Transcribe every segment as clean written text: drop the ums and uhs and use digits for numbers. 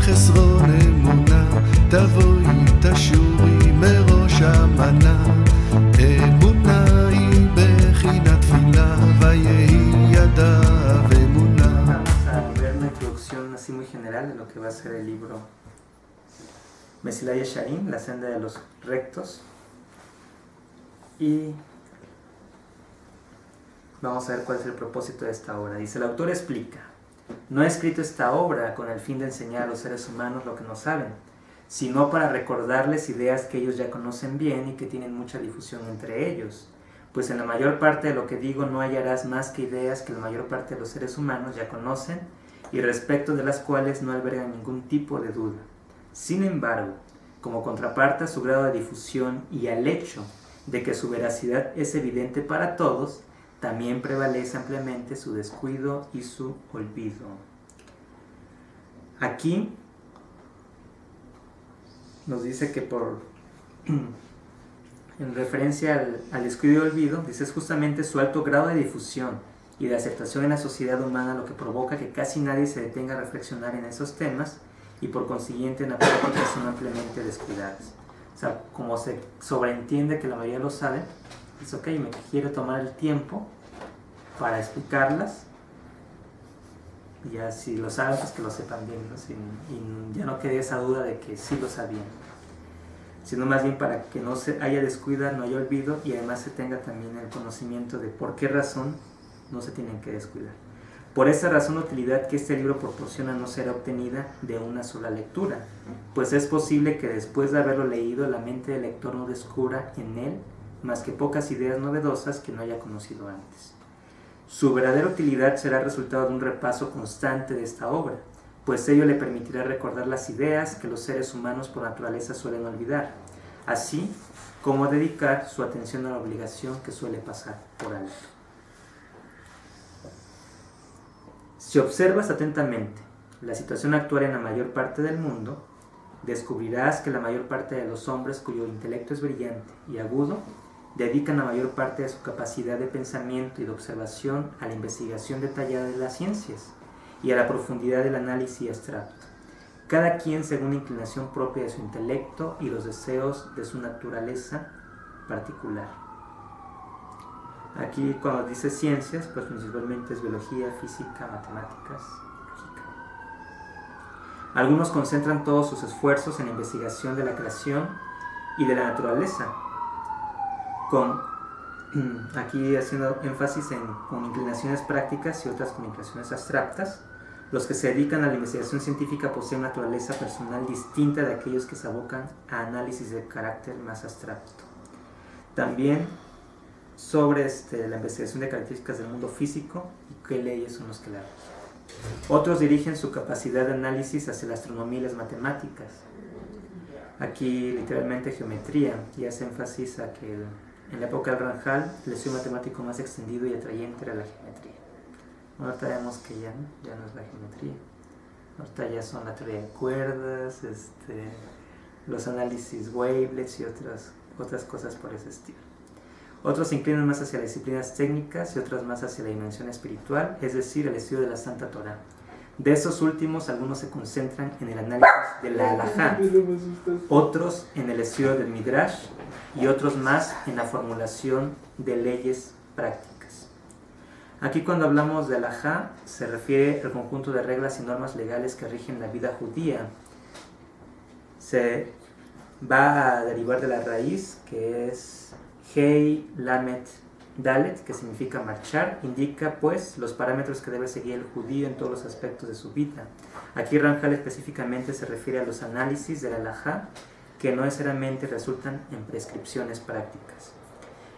חסרון אמונה, תבואי תשורי מראש המנה. אמונה היא בחינת תפילה, ויהי ידיו אמונה. Vamos a ver una introducción así muy general de lo que va a ser el libro Mesilat Yesharim, la senda de los rectos. Y vamos a ver cuál es el propósito de esta obra. Dice, el autor explica: no he escrito esta obra con el fin de enseñar a los seres humanos lo que no saben, sino para recordarles ideas que ellos ya conocen bien y que tienen mucha difusión entre ellos. Pues en la mayor parte de lo que digo no hallarás más que ideas que la mayor parte de los seres humanos ya conocen y respecto de las cuales no albergan ningún tipo de duda. Sin embargo, como contraparte a su grado de difusión y al hecho de que su veracidad es evidente para todos, también prevalece ampliamente su descuido y su olvido. Aquí nos dice que en referencia al descuido y olvido, dice, es justamente su alto grado de difusión y de aceptación en la sociedad humana lo que provoca que casi nadie se detenga a reflexionar en esos temas y por consiguiente en la práctica son ampliamente descuidadas. O sea, como se sobreentiende que la mayoría lo sabe, dice, ok, me quiero tomar el tiempo para explicarlas, y ya si lo saben, pues que lo sepan bien, ¿no? Y ya no quede esa duda de que sí lo sabían, sino más bien para que no se haya descuido, no haya olvido, y además se tenga también el conocimiento de por qué razón no se tienen que descuidar. Por esa razón, la utilidad que este libro proporciona no será obtenida de una sola lectura, pues es posible que después de haberlo leído, la mente del lector no descubra en él más que pocas ideas novedosas que no haya conocido antes. Su verdadera utilidad será el resultado de un repaso constante de esta obra, pues ello le permitirá recordar las ideas que los seres humanos por naturaleza suelen olvidar, así como dedicar su atención a la obligación que suele pasar por alto. Si observas atentamente la situación actual en la mayor parte del mundo, descubrirás que la mayor parte de los hombres cuyo intelecto es brillante y agudo dedican la mayor parte de su capacidad de pensamiento y de observación a la investigación detallada de las ciencias y a la profundidad del análisis abstracto, cada quien según la inclinación propia de su intelecto y los deseos de su naturaleza particular. Aquí cuando dice ciencias, pues principalmente es biología, física, matemáticas, lógica. Algunos concentran todos sus esfuerzos en la investigación de la creación y de la naturaleza, aquí haciendo énfasis con inclinaciones prácticas y otras con inclinaciones abstractas. Los que se dedican a la investigación científica poseen una naturaleza personal distinta de aquellos que se abocan a análisis de carácter más abstracto. También sobre la investigación de características del mundo físico y qué leyes son los que la rigen. Otros dirigen su capacidad de análisis hacia la astronomía y las matemáticas. Aquí literalmente geometría, y hace énfasis a que en la época del Ramjal el estudio matemático más extendido y atrayente era la geometría. Ahorita vemos que ya no es la geometría. Ahorita ya son la teoría de cuerdas, los análisis wavelets y otras cosas por ese estilo. Otros se inclinan más hacia las disciplinas técnicas y otras más hacia la dimensión espiritual, es decir, el estudio de la Santa Torá. De esos últimos, algunos se concentran en el análisis de la halajá, otros en el estudio del midrash y otros más en la formulación de leyes prácticas. Aquí cuando hablamos de halajá se refiere al conjunto de reglas y normas legales que rigen la vida judía. Se va a derivar de la raíz que es Hei Lamet Dalet, que significa marchar, indica pues los parámetros que debe seguir el judío en todos los aspectos de su vida. Aquí Ramjal específicamente se refiere a los análisis de la halajá que no necesariamente resultan en prescripciones prácticas.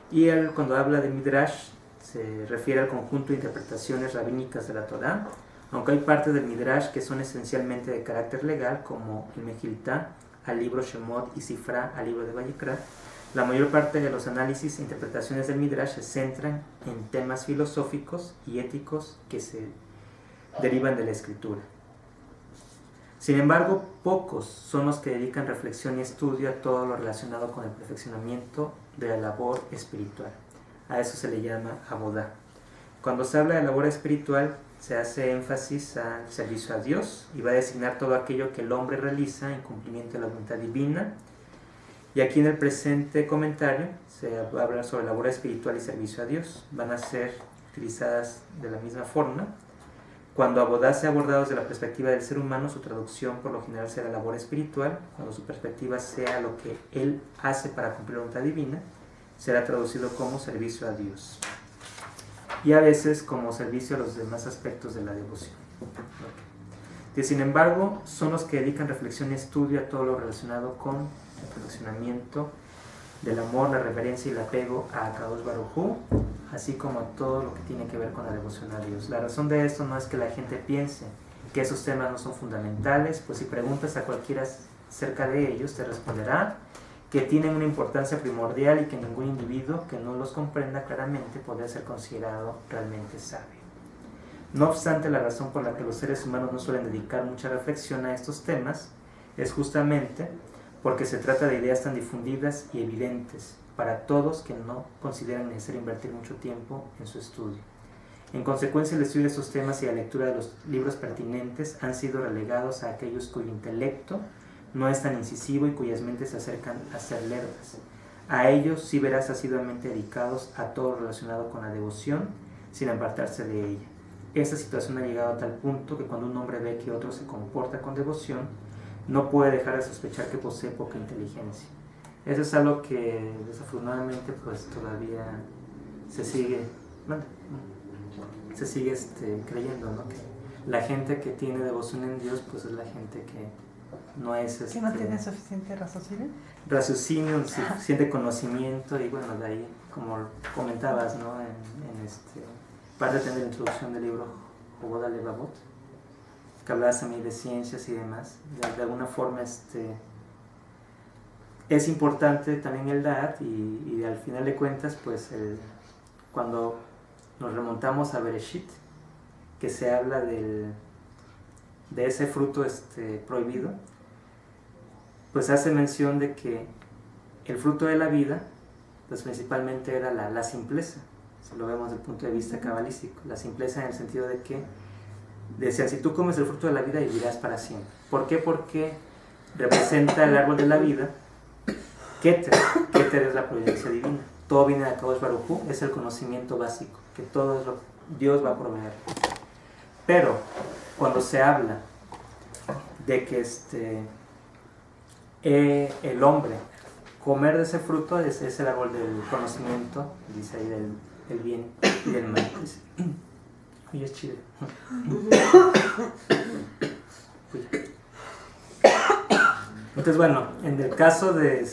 Y él cuando habla de Midrash se refiere al conjunto de interpretaciones rabínicas de la Torá, aunque hay partes del Midrash que son esencialmente de carácter legal, como el Mejiltá al libro Shemot y Sifra al libro de Vayikra. La mayor parte de los análisis e interpretaciones del Midrash se centran en temas filosóficos y éticos que se derivan de la escritura. Sin embargo, pocos son los que dedican reflexión y estudio a todo lo relacionado con el perfeccionamiento de la labor espiritual. A eso se le llama abodá. Cuando se habla de labor espiritual, se hace énfasis al servicio a Dios y va a designar todo aquello que el hombre realiza en cumplimiento de la voluntad divina. Y aquí en el presente comentario se va a hablar sobre labor espiritual y servicio a Dios. Van a ser utilizadas de la misma forma. Cuando Abodá sea abordado desde la perspectiva del ser humano, su traducción por lo general será labor espiritual. Cuando su perspectiva sea lo que él hace para cumplir la voluntad divina, será traducido como servicio a Dios. Y a veces como servicio a los demás aspectos de la devoción. Okay. Sin embargo, son los que dedican reflexión y estudio a todo lo relacionado con el perfeccionamiento del amor, la reverencia y el apego a Akadosh Baruj Hu, así como a todo lo que tiene que ver con la devoción a Dios. La razón de esto no es que la gente piense que esos temas no son fundamentales, pues si preguntas a cualquiera acerca de ellos, te responderá que tienen una importancia primordial y que ningún individuo que no los comprenda claramente podrá ser considerado realmente sabio. No obstante, la razón por la que los seres humanos no suelen dedicar mucha reflexión a estos temas es justamente porque se trata de ideas tan difundidas y evidentes para todos que no consideran necesario invertir mucho tiempo en su estudio. En consecuencia, el estudio de estos temas y la lectura de los libros pertinentes han sido relegados a aquellos cuyo intelecto no es tan incisivo y cuyas mentes se acercan a ser lerdas. A ellos sí verás asiduamente dedicados a todo lo relacionado con la devoción, sin apartarse de ella. Esta situación ha llegado a tal punto que cuando un hombre ve que otro se comporta con devoción, no puede dejar de sospechar que posee poca inteligencia. Eso es algo que desafortunadamente pues todavía se sigue creyendo, ¿no? Que la gente que tiene devoción en Dios pues es la gente que no es que no tiene suficiente raciocinio, suficiente conocimiento. Y bueno, de ahí, como comentabas, ¿no? en parte de la introducción del libro Jobod Alevavot, que hablabas también de ciencias y demás, de alguna forma es importante también el Da'at y al final de cuentas pues cuando nos remontamos a Bereshit, que se habla de ese fruto prohibido, pues hace mención de que el fruto de la vida pues principalmente era la simpleza. Si lo vemos desde el punto de vista cabalístico, la simpleza en el sentido de que decían, si tú comes el fruto de la vida vivirás para siempre. ¿Por qué? Porque representa el árbol de la vida. Keter es la providencia divina. Todo viene de Akadosh Baruj Hu, es el conocimiento básico, que todo es lo que Dios va a proveer. Pero cuando se habla de que el hombre comer de ese fruto es el árbol del conocimiento, dice ahí del bien y del mal. Uy, es chido. Entonces, bueno, en el caso del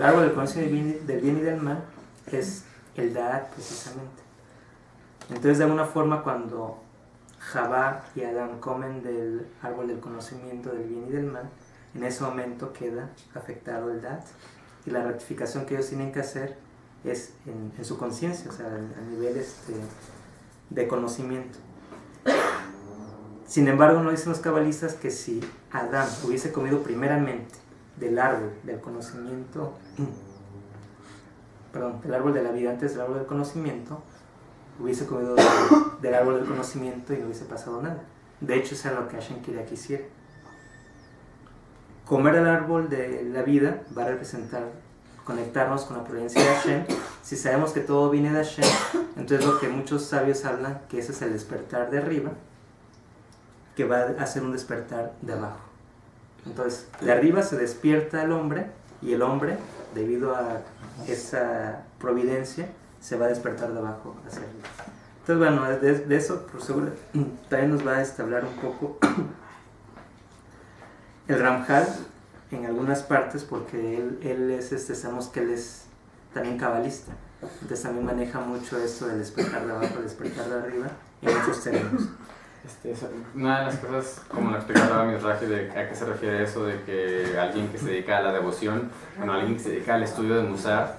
árbol del conocimiento del bien y del mal, es el Da'at precisamente. Entonces, de alguna forma, cuando Javá y Adán comen del árbol del conocimiento del bien y del mal, en ese momento queda afectado el Da'at, y la rectificación que ellos tienen que hacer es en su conciencia, o sea, a nivel de conocimiento. Sin embargo, no dicen los cabalistas que si Adán hubiese comido primeramente del árbol del conocimiento, del árbol de la vida antes del árbol del conocimiento, hubiese comido del árbol del conocimiento y no hubiese pasado nada. De hecho, eso es lo que Hashem quería que hiciera. Comer el árbol de la vida va a representar conectarnos con la providencia de Hashem. Si sabemos que todo viene de Hashem, entonces lo que muchos sabios hablan, que ese es el despertar de arriba, que va a hacer un despertar de abajo. Entonces, de arriba se despierta el hombre, y el hombre, debido a esa providencia, se va a despertar de abajo hacia arriba. Entonces, bueno, de eso, por seguro, también nos va a hablar un poco el Ramjal, en algunas partes, porque él es, sabemos que él es también cabalista, entonces también maneja mucho esto del despertar de abajo, el despertar de arriba, en muchos términos. Una de las cosas, como lo explicaba Mizrahi, de a qué se refiere eso de que alguien que se dedica a la devoción, bueno, alguien que se dedica al estudio de Musar,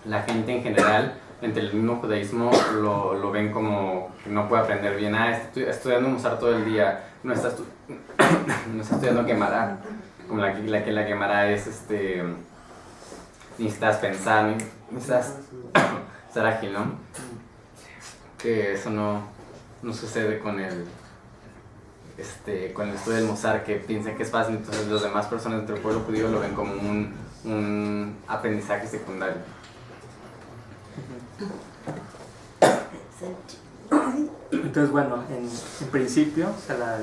la gente en general, entre el mismo judaísmo, lo ven como que no puede aprender bien. Estoy estudiando Musar todo el día, no está estudiando Gemara, como la Gemara es, necesitas pensar, necesitas estar ágil, ¿no? que eso no sucede con el estudio del Musar, que piensan que es fácil, entonces las demás personas dentro del pueblo judío lo ven como un aprendizaje secundario. Entonces, bueno, en principio, o sea,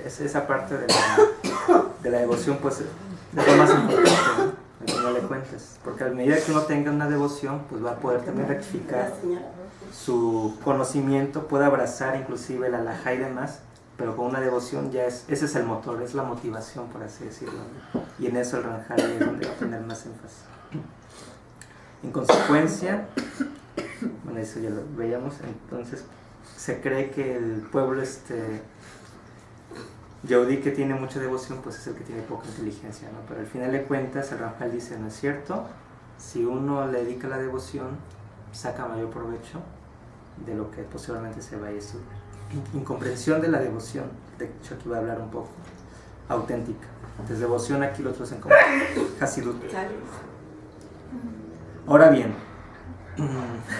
esa parte de la devoción, pues, es lo más importante, ¿no? Al final de cuentas, porque a medida que uno tenga una devoción, pues va a poder también rectificar su conocimiento, puede abrazar inclusive la halajá y demás, pero con una devoción ya ese es el motor, es la motivación, por así decirlo, ¿no? Y en eso el Ramjal es donde va a tener más énfasis. En consecuencia, bueno, eso ya lo veíamos, entonces se cree que el pueblo Yehudí que tiene mucha devoción, pues es el que tiene poca inteligencia, ¿no? Pero al final de cuentas el Ramjal dice, no es cierto, si uno le dedica la devoción, saca mayor provecho de lo que posiblemente se vaya a estudiar. Incomprensión de la devoción, de hecho aquí voy a hablar un poco, auténtica. Entonces devoción aquí lo traducen como Hasidut. Ahora bien,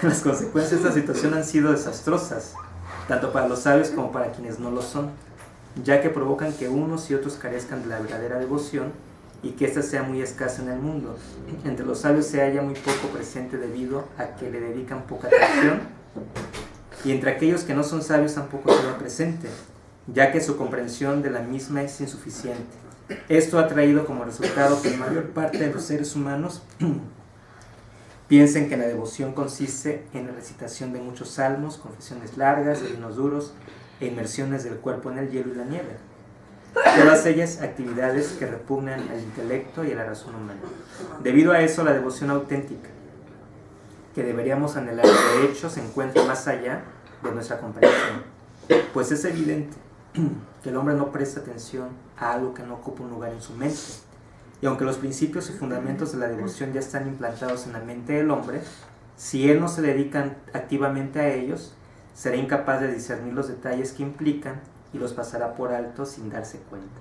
las consecuencias de esta situación han sido desastrosas, tanto para los sabios como para quienes no lo son, ya que provocan que unos y otros carezcan de la verdadera devoción y que ésta sea muy escasa en el mundo. Entre los sabios se halla muy poco presente debido a que le dedican poca atención, y entre aquellos que no son sabios tampoco se ve presente, ya que su comprensión de la misma es insuficiente. Esto ha traído como resultado que la mayor parte de los seres humanos piensen que la devoción consiste en la recitación de muchos salmos, confesiones largas, ayunos duros e inmersiones del cuerpo en el hielo y la nieve. Todas ellas actividades que repugnan al intelecto y a la razón humana. Debido a eso, la devoción auténtica, que deberíamos anhelar, de hecho se encuentra más allá de nuestra comprensión, pues es evidente que el hombre no presta atención a algo que no ocupa un lugar en su mente, y aunque los principios y fundamentos de la devoción ya están implantados en la mente del hombre, si él no se dedica activamente a ellos, será incapaz de discernir los detalles que implican y los pasará por alto sin darse cuenta.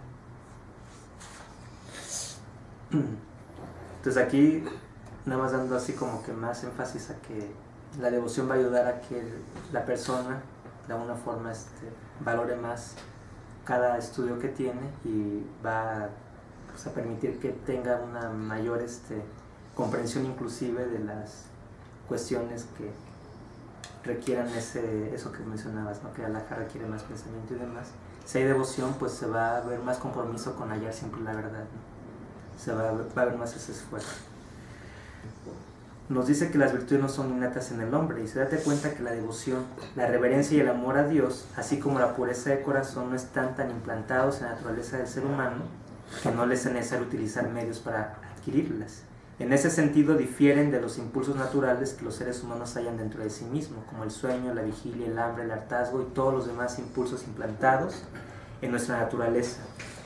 Entonces aquí nada más dando así como que más énfasis a que la devoción va a ayudar a que la persona de alguna forma valore más cada estudio que tiene y va pues, a permitir que tenga una mayor comprensión inclusive de las cuestiones que requieran eso que mencionabas, ¿no? Que la halajá requiere más pensamiento y demás. Si hay devoción, pues se va a ver más compromiso con hallar siempre la verdad, ¿no? Se va a ver más ese esfuerzo. Nos dice que las virtudes no son innatas en el hombre, y se date cuenta que la devoción, la reverencia y el amor a Dios, así como la pureza de corazón, no están tan implantados en la naturaleza del ser humano que no les es necesario utilizar medios para adquirirlas. En ese sentido difieren de los impulsos naturales que los seres humanos hallan dentro de sí mismos, como el sueño, la vigilia, el hambre, el hartazgo y todos los demás impulsos implantados en nuestra naturaleza.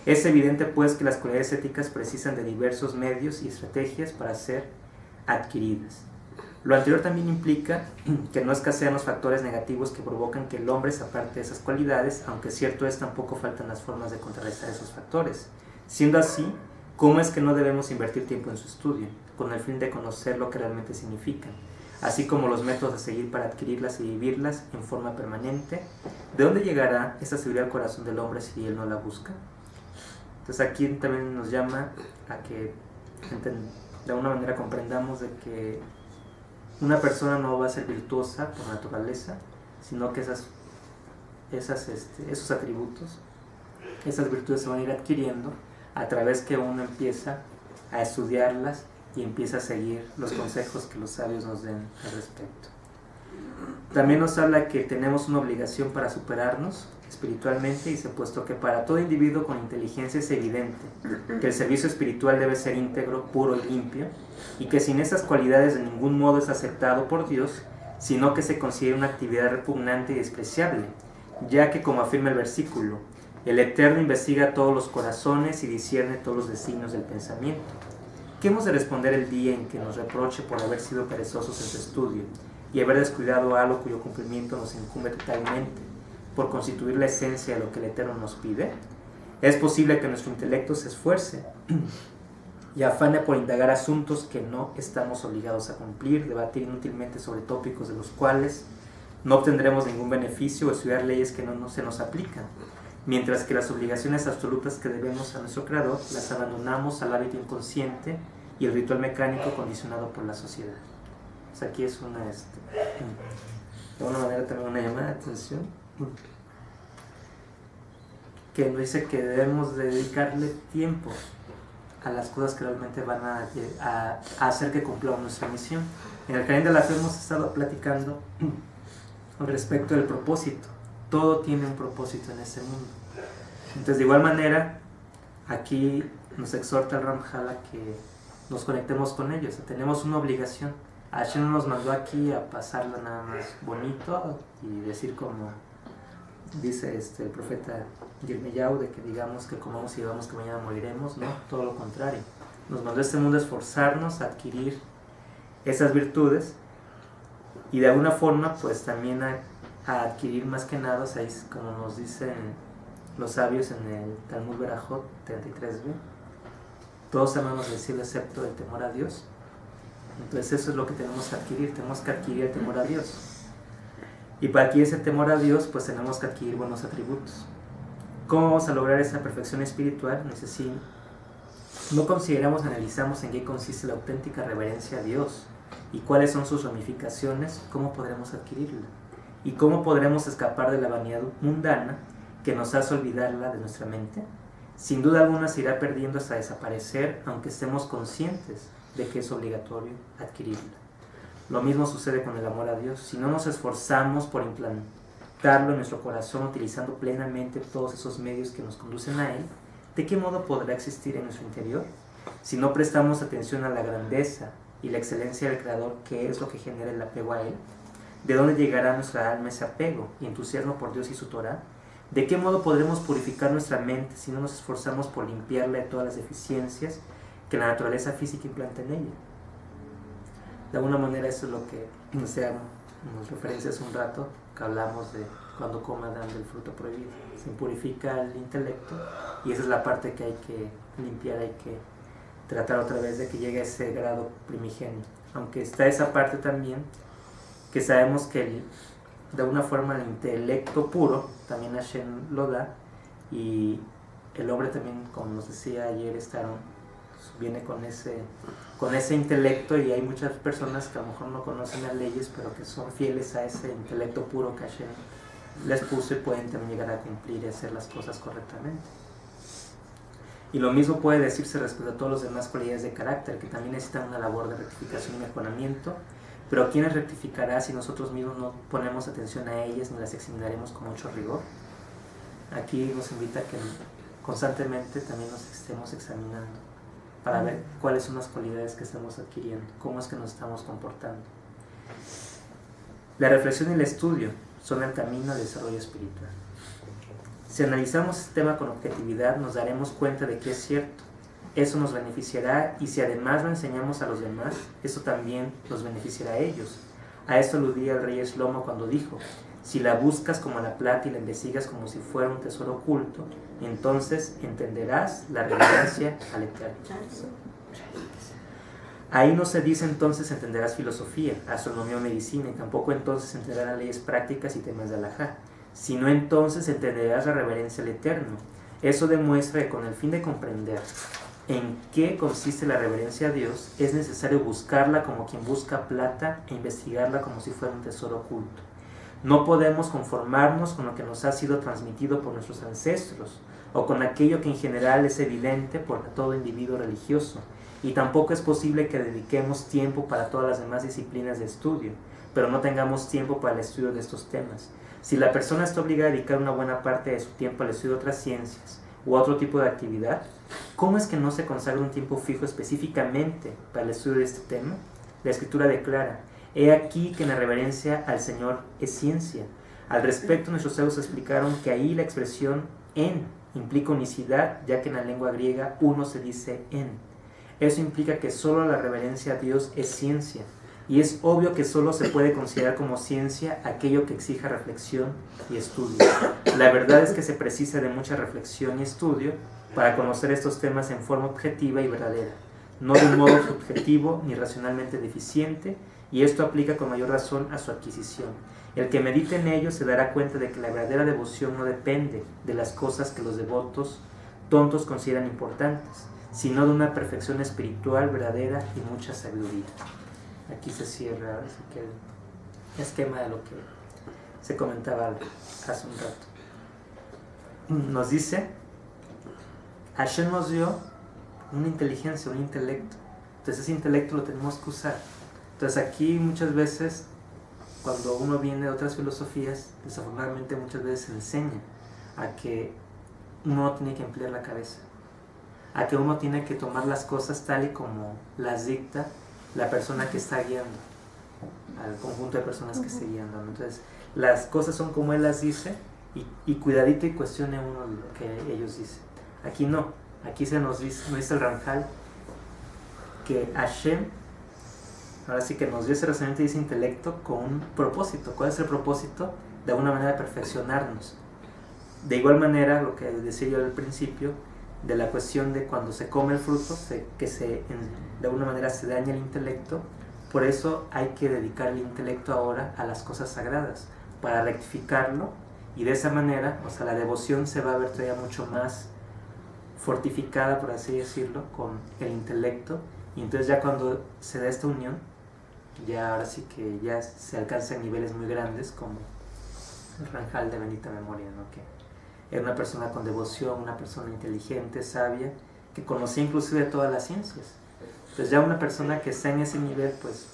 Es evidente pues que las cualidades éticas precisan de diversos medios y estrategias para ser adquiridas. Lo anterior también implica que no escasean los factores negativos que provocan que el hombre se aparte de esas cualidades, aunque cierto es, tampoco faltan las formas de contrarrestar esos factores. Siendo así, ¿cómo es que no debemos invertir tiempo en su estudio, con el fin de conocer lo que realmente significan, así como los métodos a seguir para adquirirlas y vivirlas en forma permanente? ¿De dónde llegará esta seguridad al corazón del hombre si él no la busca? Entonces aquí también nos llama a que de alguna manera comprendamos de que una persona no va a ser virtuosa por naturaleza, sino que esos atributos, esas virtudes se van a ir adquiriendo a través que uno empieza a estudiarlas y empieza a seguir los consejos que los sabios nos den al respecto. También nos habla que tenemos una obligación para superarnos espiritualmente, y se ha puesto que para todo individuo con inteligencia es evidente que el servicio espiritual debe ser íntegro, puro y limpio, y que sin esas cualidades de ningún modo es aceptado por Dios, sino que se considera una actividad repugnante y despreciable, ya que, como afirma el versículo, el Eterno investiga todos los corazones y discierne todos los designios del pensamiento. ¿Qué hemos de responder el día en que nos reproche por haber sido perezosos en su estudio y haber descuidado algo cuyo cumplimiento nos incumbe totalmente, por constituir la esencia de lo que el Eterno nos pide? Es posible que nuestro intelecto se esfuerce y afane por indagar asuntos que no estamos obligados a cumplir, debatir inútilmente sobre tópicos de los cuales No obtendremos ningún beneficio o estudiar leyes que no se nos aplican, mientras que las obligaciones absolutas que debemos a nuestro Creador las abandonamos al hábito inconsciente y el ritual mecánico condicionado por la sociedad. Pues aquí es una, de alguna manera también una llamada de atención, que nos dice que debemos dedicarle tiempo a las cosas que realmente van a hacer que cumplamos nuestra misión. En el Jardín de la Fe hemos estado platicando respecto del propósito. Todo tiene un propósito en este mundo. Entonces, de igual manera, aquí nos exhorta el Ramjala que nos conectemos con ellos. Tenemos una obligación. Hashem no nos mandó aquí a pasarla nada más bonito y decir como dice el profeta Yirmiyahu, de que digamos que comamos y bebamos que mañana moriremos. No, todo lo contrario. Nos mandó a este mundo a esforzarnos a adquirir esas virtudes y de alguna forma pues también a adquirir más que nada, como nos dicen los sabios en el Talmud Berajot 33b, todos amamos el cielo excepto el temor a Dios. Entonces eso es lo que tenemos que adquirir el temor a Dios. Y para adquirir ese temor a Dios pues tenemos que adquirir buenos atributos. ¿Cómo vamos a lograr esa perfección espiritual? No consideramos, analizamos en qué consiste la auténtica reverencia a Dios y cuáles son sus ramificaciones, ¿cómo podremos adquirirla? ¿Y cómo podremos escapar de la vanidad mundana que nos hace olvidarla de nuestra mente? Sin duda alguna se irá perdiendo hasta desaparecer, aunque estemos conscientes de que es obligatorio adquirirla. Lo mismo sucede con el amor a Dios. Si no nos esforzamos por implantarlo en nuestro corazón, utilizando plenamente todos esos medios que nos conducen a Él, ¿de qué modo podrá existir en nuestro interior? Si no prestamos atención a la grandeza y la excelencia del Creador, ¿qué es lo que genera el apego a Él? ¿De dónde llegará a nuestra alma ese apego y entusiasmo por Dios y su Torah? ¿De qué modo podremos purificar nuestra mente si no nos esforzamos por limpiarla de todas las deficiencias que la naturaleza física implanta en ella? De alguna manera eso es lo que nos referencia hace un rato, que hablamos de cuando coma Adán del fruto prohibido. Se purifica el intelecto y esa es la parte que hay que limpiar, hay que tratar otra vez de que llegue a ese grado primigenio. Aunque está esa parte también, que sabemos que de alguna forma el intelecto puro también Hashem lo da, y el hombre también, como nos decía ayer, viene con ese intelecto, y hay muchas personas que a lo mejor no conocen las leyes, pero que son fieles a ese intelecto puro que Hashem les puso y pueden también llegar a cumplir y hacer las cosas correctamente. Y lo mismo puede decirse respecto a todos los demás cualidades de carácter, que también necesitan una labor de rectificación y mejoramiento. Pero ¿quién las rectificará si nosotros mismos no ponemos atención a ellas ni las examinaremos con mucho rigor? Aquí nos invita a que constantemente también nos estemos examinando para ver cuáles son las cualidades que estamos adquiriendo, cómo es que nos estamos comportando. La reflexión y el estudio son el camino al desarrollo espiritual. Si analizamos este tema con objetividad, nos daremos cuenta de que es cierto. Eso nos beneficiará, y si además lo enseñamos a los demás, eso también los beneficiará a ellos. A esto aludía el rey Shlomo cuando dijo: si la buscas como la plata y la investigas como si fuera un tesoro oculto, entonces entenderás la reverencia al Eterno. Ahí no se dice entonces entenderás filosofía, astronomía o medicina, y tampoco entonces entenderás leyes prácticas y temas de halajá, sino entonces entenderás la reverencia al Eterno. Eso demuestra que con el fin de comprender en qué consiste la reverencia a Dios, es necesario buscarla como quien busca plata e investigarla como si fuera un tesoro oculto. No podemos conformarnos con lo que nos ha sido transmitido por nuestros ancestros o con aquello que en general es evidente por todo individuo religioso, y tampoco es posible que dediquemos tiempo para todas las demás disciplinas de estudio, pero no tengamos tiempo para el estudio de estos temas. Si la persona está obligada a dedicar una buena parte de su tiempo al estudio de otras ciencias u otro tipo de actividad, ¿cómo es que no se consagra un tiempo fijo específicamente para el estudio de este tema? La Escritura declara: he aquí que en la reverencia al Señor es ciencia. Al respecto, nuestros sabios explicaron que ahí la expresión en implica unicidad, ya que en la lengua griega uno se dice en. Eso implica que solo la reverencia a Dios es ciencia, y es obvio que solo se puede considerar como ciencia aquello que exija reflexión y estudio. La verdad es que se precisa de mucha reflexión y estudio para conocer estos temas en forma objetiva y verdadera, no de un modo subjetivo ni racionalmente deficiente, y esto aplica con mayor razón a su adquisición. El que medite en ello se dará cuenta de que la verdadera devoción no depende de las cosas que los devotos tontos consideran importantes, sino de una perfección espiritual verdadera y mucha sabiduría. Aquí se cierra así que el esquema de lo que se comentaba hace un rato. Nos dice, Hashem nos dio una inteligencia, un intelecto. Entonces ese intelecto lo tenemos que usar. Entonces aquí muchas veces, cuando uno viene de otras filosofías, desafortunadamente muchas veces se enseña a que uno tiene que emplear la cabeza, a que uno tiene que tomar las cosas tal y como las dicta la persona que está guiando, al conjunto de personas que se guían. Entonces las cosas son como él las dice y cuidadito y cuestione uno lo que ellos dicen. Aquí no, aquí nos dice el Ramjal que Hashem ahora sí que nos dio ese razonamiento y ese intelecto con un propósito. ¿Cuál es el propósito? De alguna manera perfeccionarnos. De igual manera, lo que decía yo al principio, de la cuestión de cuando se come el fruto, de alguna manera se daña el intelecto. Por eso hay que dedicar el intelecto ahora a las cosas sagradas, para rectificarlo, y de esa manera, o sea, la devoción se va a ver todavía mucho más fortificada, por así decirlo, con el intelecto. Y entonces ya cuando se da esta unión, ya ahora sí que ya se alcanzan niveles muy grandes, como el Ramjal de bendita memoria, ¿no? Que era una persona con devoción, una persona inteligente, sabia, que conocía inclusive todas las ciencias. Entonces ya una persona que está en ese nivel, pues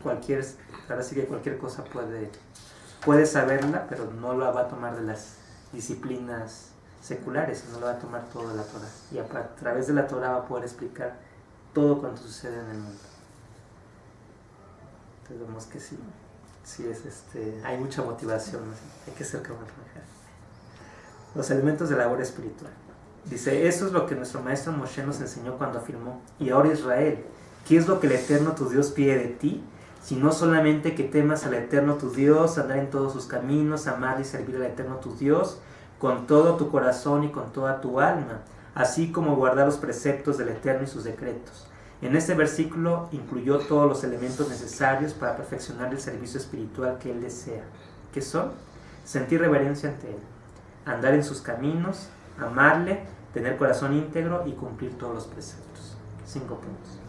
ahora sí que cualquier cosa puede saberla, pero no la va a tomar de las disciplinas seculares, sino la va a tomar todo de la Torah. Y a través de la Torah va a poder explicar todo cuanto sucede en el mundo. Entonces vemos que sí hay mucha motivación, ¿no? Hay que ser como el Ramjal. Los elementos de la labor espiritual. Dice, eso es lo que nuestro maestro Moshe nos enseñó cuando afirmó, y ahora Israel, ¿qué es lo que el Eterno tu Dios pide de ti? Sino solamente que temas al Eterno tu Dios, andar en todos sus caminos, amar y servir al Eterno tu Dios, con todo tu corazón y con toda tu alma, así como guardar los preceptos del Eterno y sus decretos. En este versículo incluyó todos los elementos necesarios para perfeccionar el servicio espiritual que él desea. ¿Qué son? Sentir reverencia ante él, andar en sus caminos, amarle, tener corazón íntegro y cumplir todos los preceptos. 5 puntos.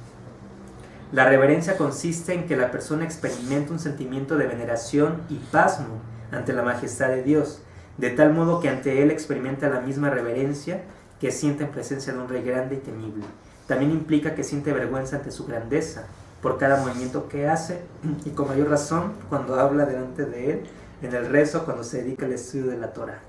La reverencia consiste en que la persona experimente un sentimiento de veneración y pasmo ante la majestad de Dios, de tal modo que ante él experimenta la misma reverencia que siente en presencia de un rey grande y temible. También implica que siente vergüenza ante su grandeza por cada movimiento que hace, y con mayor razón cuando habla delante de él, en el rezo, cuando se dedica al estudio de la Torah.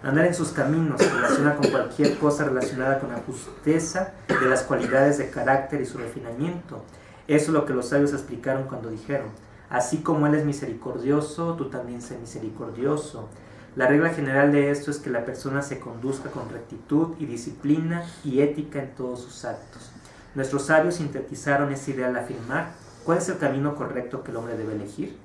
Andar en sus caminos se relaciona con cualquier cosa relacionada con la justeza de las cualidades de carácter y su refinamiento. Eso es lo que los sabios explicaron cuando dijeron, así como él es misericordioso, tú también sé misericordioso. La regla general de esto es que la persona se conduzca con rectitud y disciplina y ética en todos sus actos. Nuestros sabios sintetizaron esa idea al afirmar, ¿cuál es el camino correcto que el hombre debe elegir?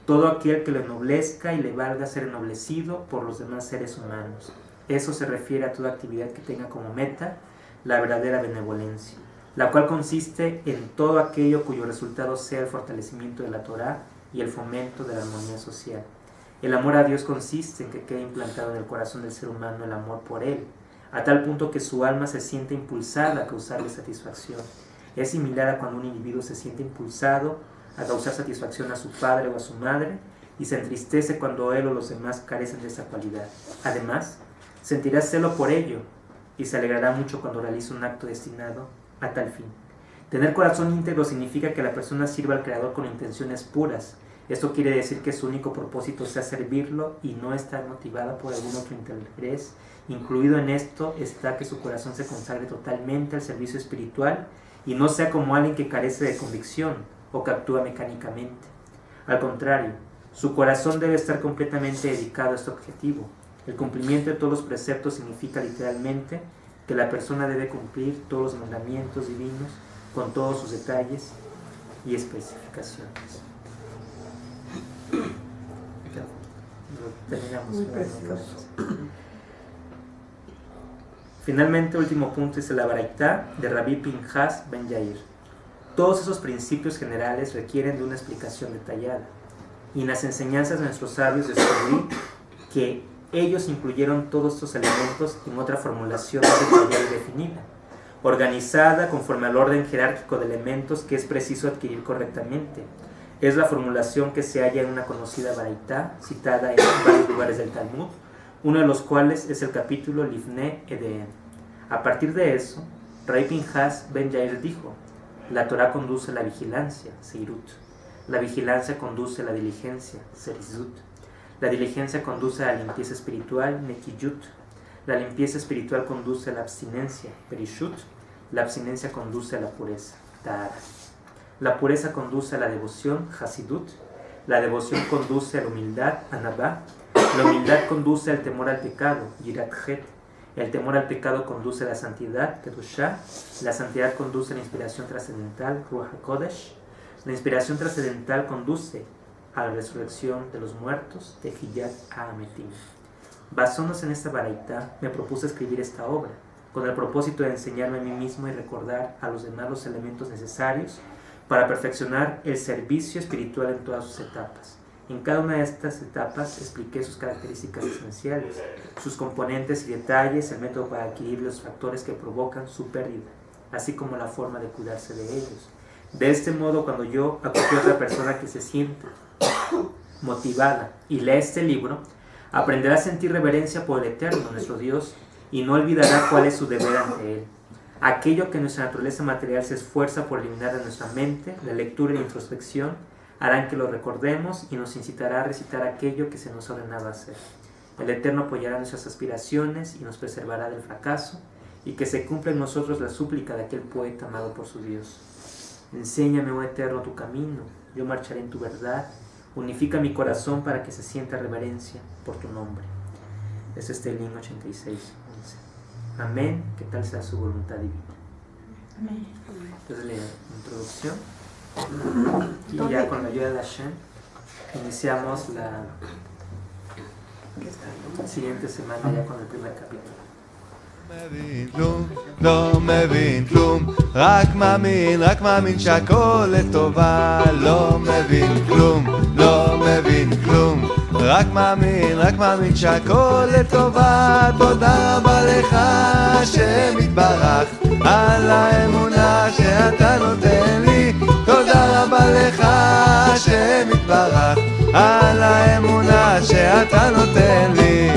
Todo aquel que lo ennoblezca y le valga ser ennoblecido por los demás seres humanos. Eso se refiere a toda actividad que tenga como meta la verdadera benevolencia, la cual consiste en todo aquello cuyo resultado sea el fortalecimiento de la Torah y el fomento de la armonía social. El amor a Dios consiste en que quede implantado en el corazón del ser humano el amor por Él, a tal punto que su alma se siente impulsada a causarle satisfacción. Es similar a cuando un individuo se siente impulsado a causar satisfacción a su padre o a su madre y se entristece cuando él o los demás carecen de esa cualidad. Además, sentirá celo por ello y se alegrará mucho cuando realiza un acto destinado a tal fin. Tener corazón íntegro significa que la persona sirva al Creador con intenciones puras. Esto quiere decir que su único propósito sea servirlo y no estar motivada por algún otro interés. Incluido en esto está que su corazón se consagre totalmente al servicio espiritual y no sea como alguien que carece de convicción o que actúa mecánicamente. Al contrario, su corazón debe estar completamente dedicado a este objetivo. El cumplimiento de todos los preceptos significa literalmente que la persona debe cumplir todos los mandamientos divinos con todos sus detalles y especificaciones. Terminamos. Finalmente, último punto es la Baraitá de Rabbi Pinhas Ben Yair. Todos esos principios generales requieren de una explicación detallada. y en las enseñanzas de nuestros sabios descubrí que ellos incluyeron todos estos elementos en otra formulación más detallada y definida, organizada conforme al orden jerárquico de elementos que es preciso adquirir correctamente. Es la formulación que se halla en una conocida Baraitá, citada en varios lugares del Talmud, uno de los cuales es el capítulo Lifnei Edeen. A partir de eso, Rabbi Pinhas ben Yair dijo: la Torah conduce a la vigilancia, Seirut. La vigilancia conduce a la diligencia, Serizut. La diligencia conduce a la limpieza espiritual, Nekiyut. La limpieza espiritual conduce a la abstinencia, Perishut. La abstinencia conduce a la pureza, Tahara. La pureza conduce a la devoción, Hasidut. La devoción conduce a la humildad, Anabá. La humildad conduce al temor al pecado, Yirat Het. El temor al pecado conduce a la santidad, Kedushá. La santidad conduce a la inspiración trascendental, Ruach HaKodesh. La inspiración trascendental conduce a la resurrección de los muertos, Tehiyat HaMetim. Basándose en esta baraita, me propuse escribir esta obra, con el propósito de enseñarme a mí mismo y recordar a los demás los elementos necesarios para perfeccionar el servicio espiritual en todas sus etapas. En cada una de estas etapas expliqué sus características esenciales, sus componentes y detalles, el método para adquirir los factores que provocan su pérdida, así como la forma de cuidarse de ellos. De este modo, cuando yo a cualquier otra persona que se sienta motivada y lea este libro, aprenderá a sentir reverencia por el Eterno, nuestro Dios, y no olvidará cuál es su deber ante Él. Aquello que nuestra naturaleza material se esfuerza por eliminar de nuestra mente, la lectura y la introspección, harán que lo recordemos y nos incitará a recitar aquello que se nos ha ordenado hacer. El Eterno apoyará nuestras aspiraciones y nos preservará del fracaso, y que se cumpla en nosotros la súplica de aquel poeta amado por su Dios. Enséñame, oh Eterno, tu camino, yo marcharé en tu verdad, unifica mi corazón para que se sienta reverencia por tu nombre. Es Tehillim 86:11. Amén, que tal sea su voluntad divina. Amén. Entonces la introducción, y ya con la ayuda de Hashem iniciamos la siguiente semana ya con el primer capítulo. לא מבין כלום, רק מאמין שהכל לטובה. לא מבין כלום, לא מבין כלום, רק מאמין שהכל לטובה. תודה רבה לך השם יתברך על האמונה שאתה נותן לי. תודה רבה לך השם יתברך על האמונה שאתה נותן לי.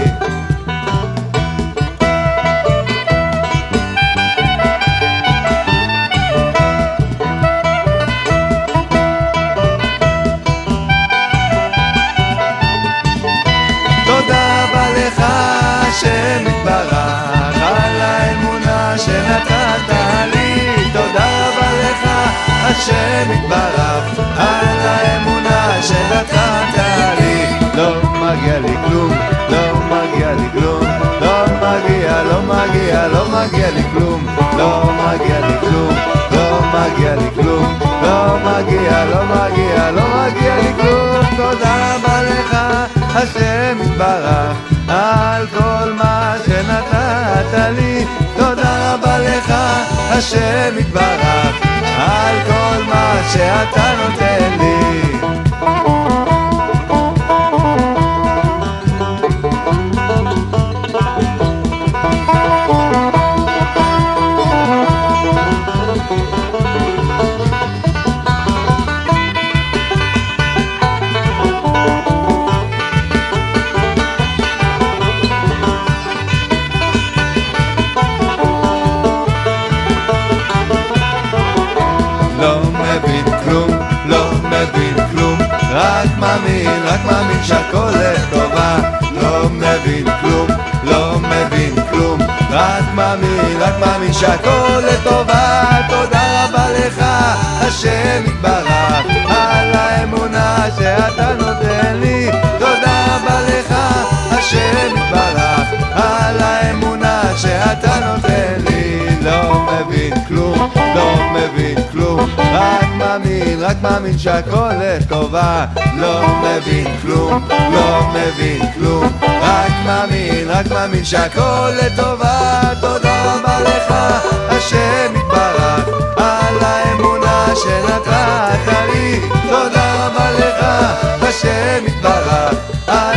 השם יתברך על האמונה שנתת לי. תודה רבה לך השם יתברך על האמונה שנתת לי. לא מגיע לי כלום, לא מגיע לי כלום, לא מגיע לי כלום, לא מגיע לי כלום, לא מגיע לי כלום, לא מגיע לי כלום. תודה רבה לך השם יתברך על כל מה שנתת לי. תודה רבה לך השם יתברך על כל מה שאתה נותן לי. רק מאמין שהכל לטובה. לא מבין כלום, לא מבין כלום, רק מאמין שהכל לטובה. תודה רבה לך השם יתברך על האמונה שאתה נותן לי. תודה רבה לך השם יתברך על האמונה שאתה נותן לי. לא מבין כלום, לא מבין כלום, רק מאמין שהכל לטובה. לא מבין כלום, לא מבין כלום, רק מאמין שהכל לטובה. תודה רבה לך השם יתברך על האמונה שנתת לי. תודה רבה לך השם על